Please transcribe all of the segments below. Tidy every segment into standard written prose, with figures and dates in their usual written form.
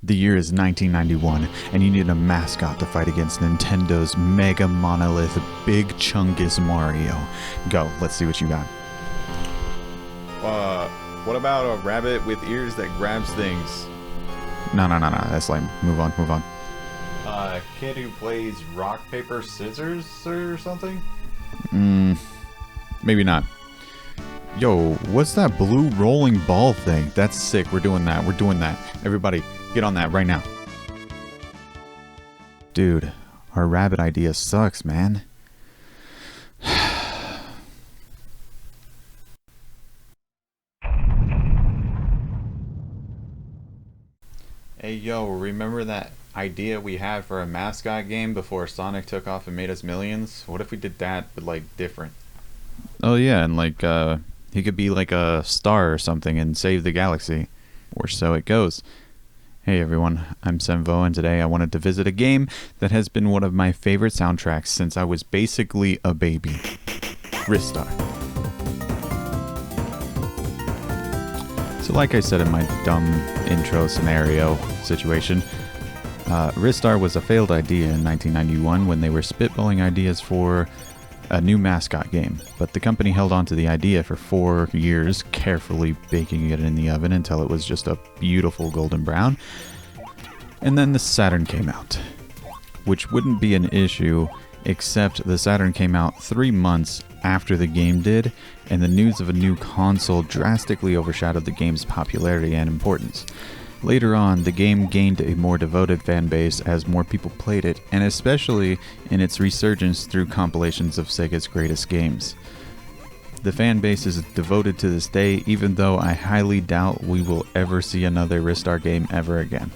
The year is 1991, and you need a mascot to fight against Nintendo's mega monolith Big Chungus Mario. Go, let's see what you got. What about a rabbit with ears that grabs things? No, that's lame. Move on. A kid who plays rock, paper, scissors or something? Maybe not. Yo, what's that blue rolling ball thing? That's sick. We're doing that. Everybody, get on that right now. Dude, our rabbit idea sucks, man. Hey, yo, remember that idea we had for a mascot game before Sonic took off and made us millions? What if we did that, but, like, different? Oh yeah, and like, he could be like a star or something and save the galaxy. Or so it goes. Hey everyone, I'm Senvo, and today I wanted to visit a game that has been one of my favorite soundtracks since I was basically a baby. Ristar. So like I said in my dumb intro scenario situation, Ristar was a failed idea in 1991 when they were spitballing ideas for a new mascot game, but the company held on to the idea for 4 years, carefully baking it in the oven until it was just a beautiful golden brown. And then the Saturn came out, which wouldn't be an issue, except the Saturn came out 3 months after the game did, and the news of a new console drastically overshadowed the game's popularity and importance. Later on, the game gained a more devoted fan base as more people played it, and especially in its resurgence through compilations of Sega's greatest games. The fan base is devoted to this day, even though I highly doubt we will ever see another Ristar game ever again.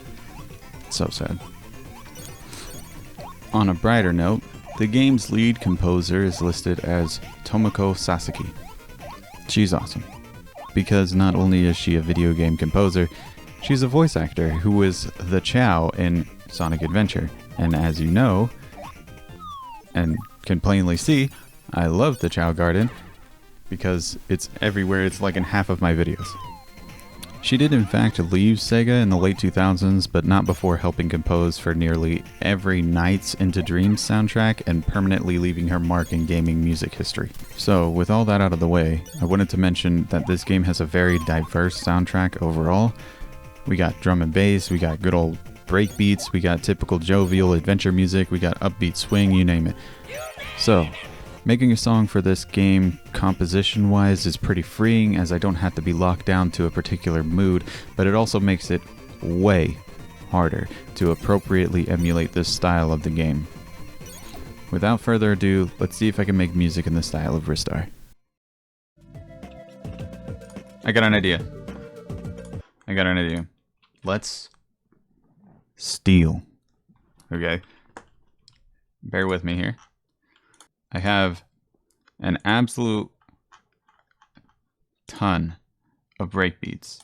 So sad. On a brighter note, the game's lead composer is listed as Tomoko Sasaki. She's awesome, because not only is she a video game composer, she's a voice actor who was the Chow in Sonic Adventure, and as you know, and can plainly see, I love the Chow Garden because it's everywhere. It's like in half of my videos. She did in fact leave Sega in the late 2000s, but not before helping compose for nearly every Nights into Dreams soundtrack and permanently leaving her mark in gaming music history. So with all that out of the way, I wanted to mention that this game has a very diverse soundtrack overall. We got drum and bass, we got good old break beats, we got typical jovial adventure music, we got upbeat swing, you name it. So, making a song for this game composition-wise is pretty freeing, as I don't have to be locked down to a particular mood, but it also makes it way harder to appropriately emulate this style of the game. Without further ado, let's see if I can make music in the style of Ristar. I got an idea. Let's steal. Okay. Bear with me here. I have an absolute ton of breakbeats.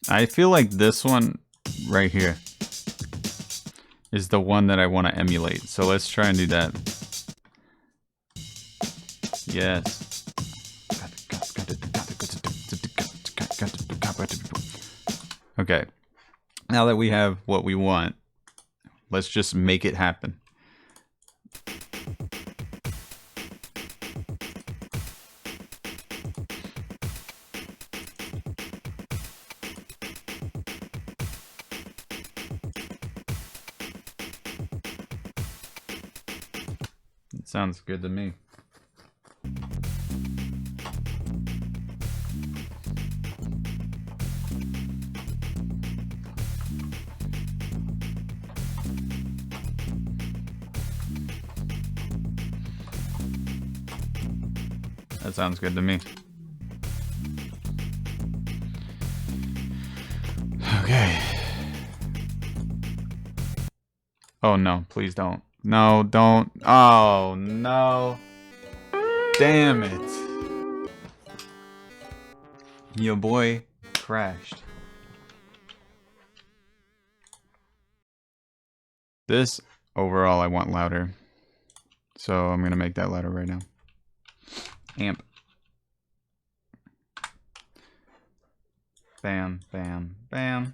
I feel like this one right here is the one that I want to emulate. So let's try and do that. Yes. Okay, now that we have what we want, let's just make it happen. It sounds good to me. That sounds good to me. Okay. Oh no, please don't. No, don't. Oh no. Damn it. Your boy crashed. This overall I want louder. So I'm gonna make that louder right now. Amp. Bam, bam, bam.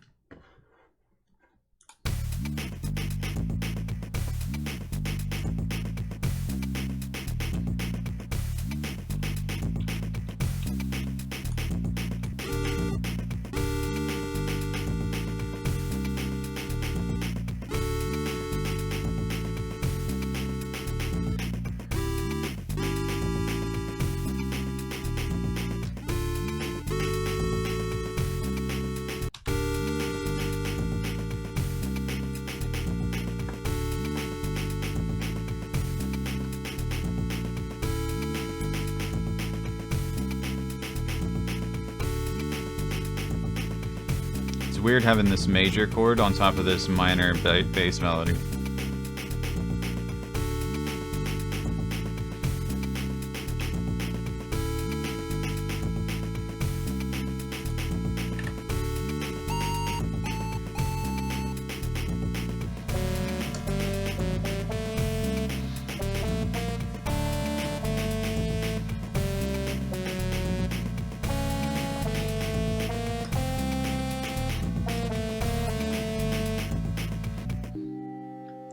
weird having this major chord on top of this minor bass melody.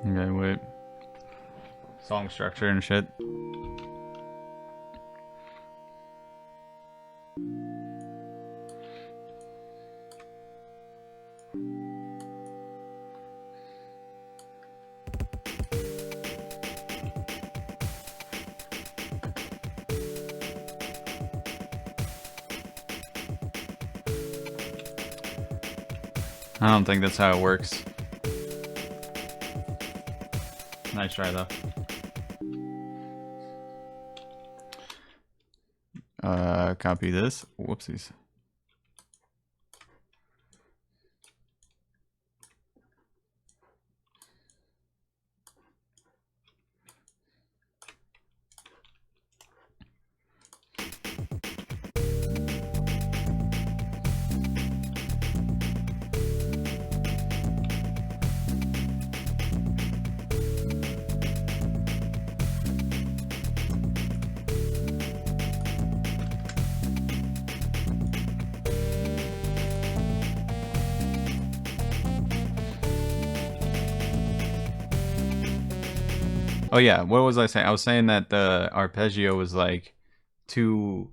Okay, wait. Song structure and shit. I don't think that's how it works. Nice try though. Copy this. Whoopsies. Oh yeah, what was I saying? I was saying that the arpeggio was like too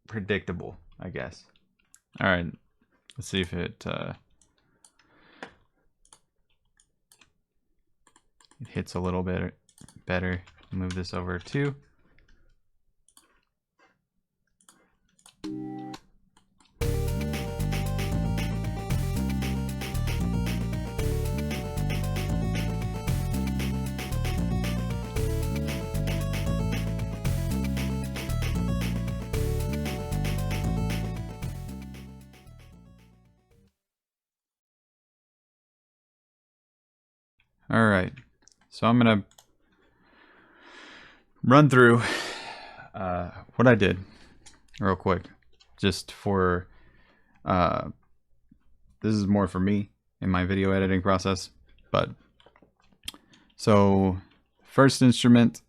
predictable, I guess. All right, let's see if it hits a little bit better. Move this over too. All right, so I'm gonna run through what I did real quick, just for this is more for me in my video editing process. But so first instrument,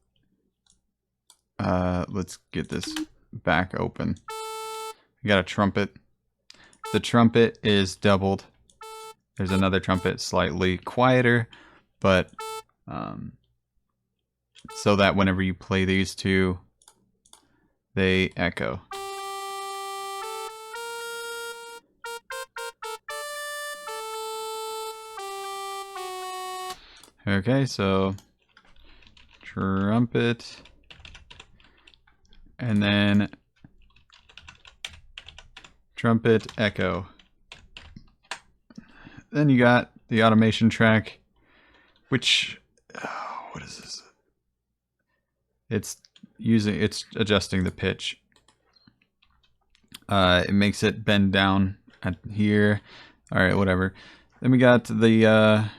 let's get this back open. We got a trumpet. The trumpet is doubled. There's another trumpet slightly quieter, but so that whenever you play these two, they echo. Okay, so trumpet, and then trumpet, echo. Then you got the automation track, which, what is this? It's adjusting the pitch. It makes it bend down at here. All right, whatever. Then we got the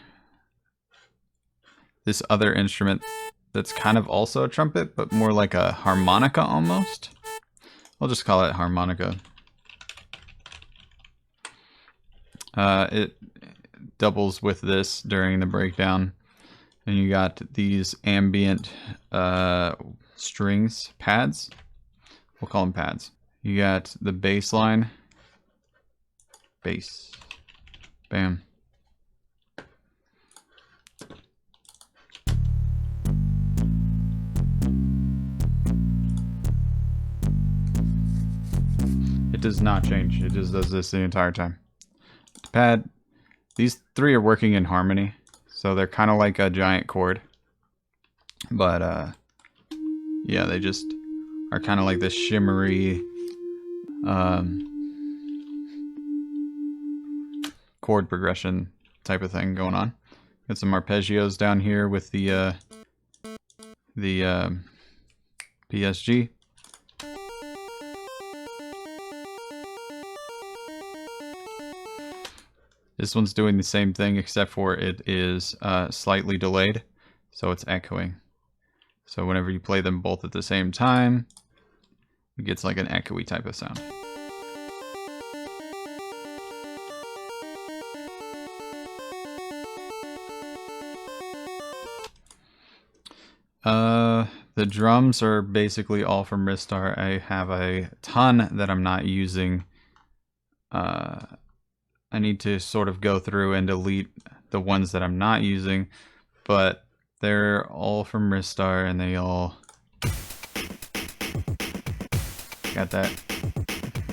this other instrument that's kind of also a trumpet, but more like a harmonica almost. I'll just call it harmonica. It doubles with this during the breakdown. And you got these ambient strings, pads. We'll call them pads. You got the bass line. Bass. Bam. It does not change. It just does this the entire time. The pad. These three are working in harmony. So they're kind of like a giant chord, but yeah, they just are kind of like this shimmery chord progression type of thing going on. Got some arpeggios down here with the PSG. This one's doing the same thing, except for it is slightly delayed, so it's echoing. So whenever you play them both at the same time, it gets like an echoey type of sound. The drums are basically all from Ristar. I have a ton that I'm not using. I need to sort of go through and delete the ones that I'm not using, but they're all from Ristar and they all got that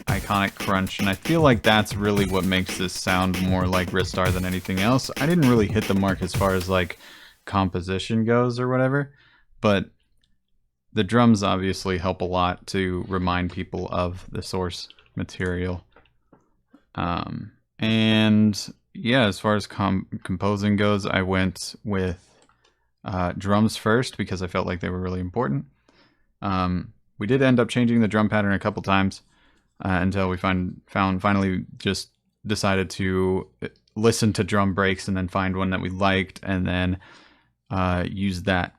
iconic crunch, and I feel like that's really what makes this sound more like Ristar than anything else. I didn't really hit the mark as far as like composition goes or whatever, but the drums obviously help a lot to remind people of the source material. And yeah, as far as composing goes, I went with drums first because I felt like they were really important. We did end up changing the drum pattern a couple times until we finally just decided to listen to drum breaks and then find one that we liked and then use that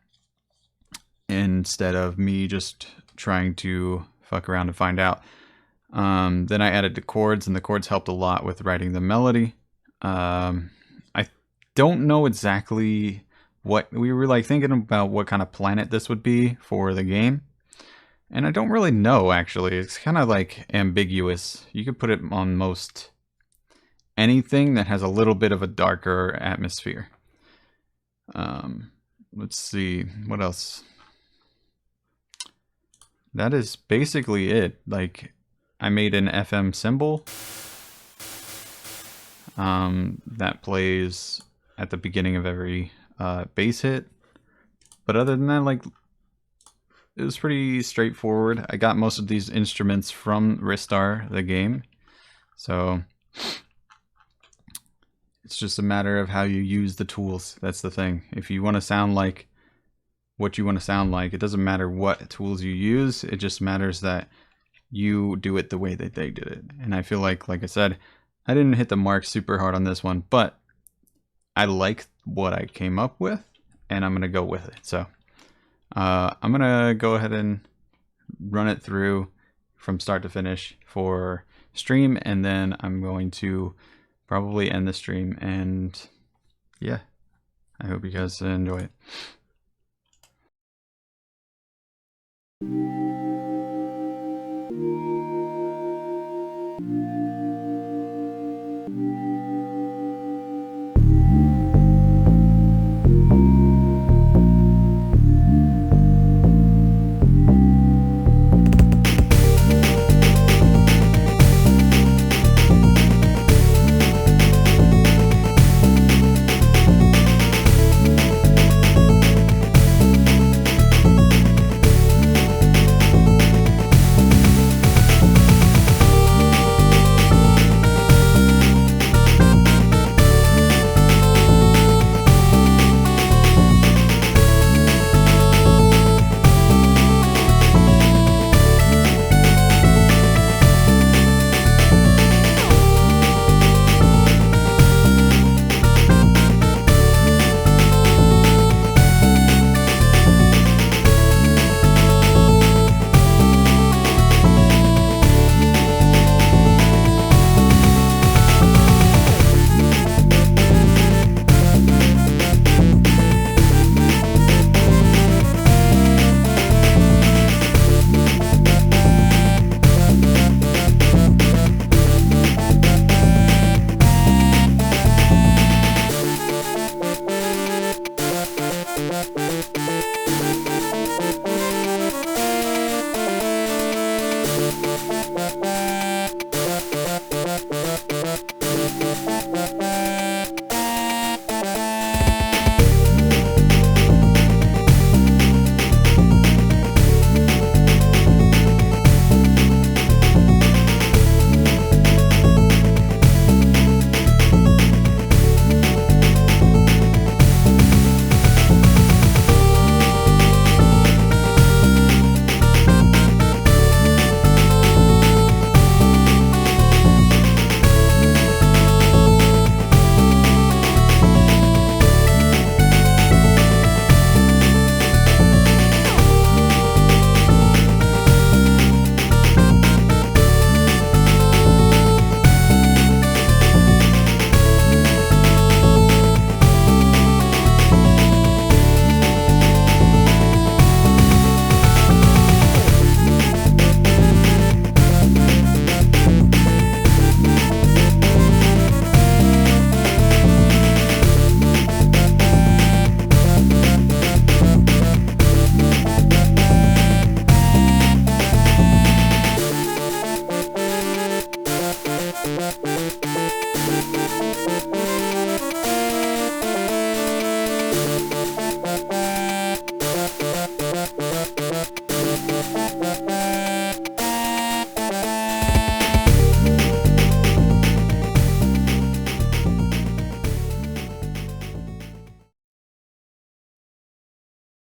instead of me just trying to fuck around and find out. Then I added the chords, and the chords helped a lot with writing the melody. I don't know exactly what we were like thinking about what kind of planet this would be for the game. And I don't really know, actually. It's kind of like ambiguous. You could put it on most anything that has a little bit of a darker atmosphere. Let's see, what else? That is basically it. Like, I made an FM symbol that plays at the beginning of every bass hit. But other than that, like, it was pretty straightforward. I got most of these instruments from Ristar, the game. So it's just a matter of how you use the tools. That's the thing. If you want to sound like what you want to sound like, it doesn't matter what tools you use. It just matters that you do it the way that they did it. And I feel like I said, I didn't hit the mark super hard on this one, but I like what I came up with and I'm going to go with it. So I'm going to go ahead and run it through from start to finish for stream, and then I'm going to probably end the stream. And yeah, I hope you guys enjoy it.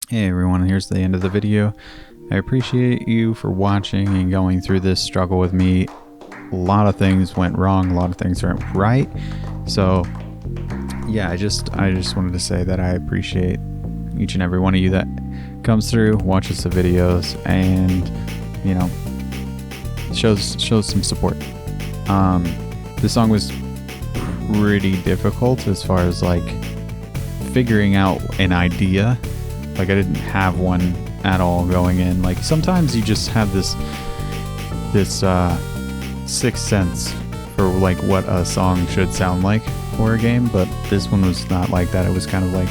Hey everyone, here's the end of the video. I appreciate you for watching and going through this struggle with me. A lot of things went wrong, a lot of things went right. So yeah, I just wanted to say that I appreciate each and every one of you that comes through, watches the videos, and you know, shows some support. This song was pretty difficult as far as like figuring out an idea. Like I didn't have one at all going in. Like sometimes you just have this sixth sense for like what a song should sound like for a game, but this one was not like that. It was kind of like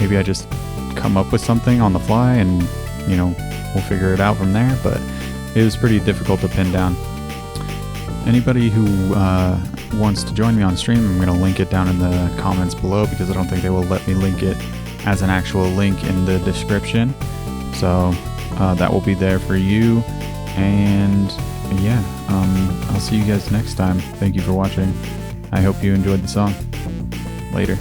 maybe I just come up with something on the fly and you know, we'll figure it out from there, but it was pretty difficult to pin down. Anybody who wants to join me on stream, I'm going to link it down in the comments below because I don't think they will let me link it as an actual link in the description. So that will be there for you. And yeah, I'll see you guys next time. Thank you for watching. I hope you enjoyed the song. Later.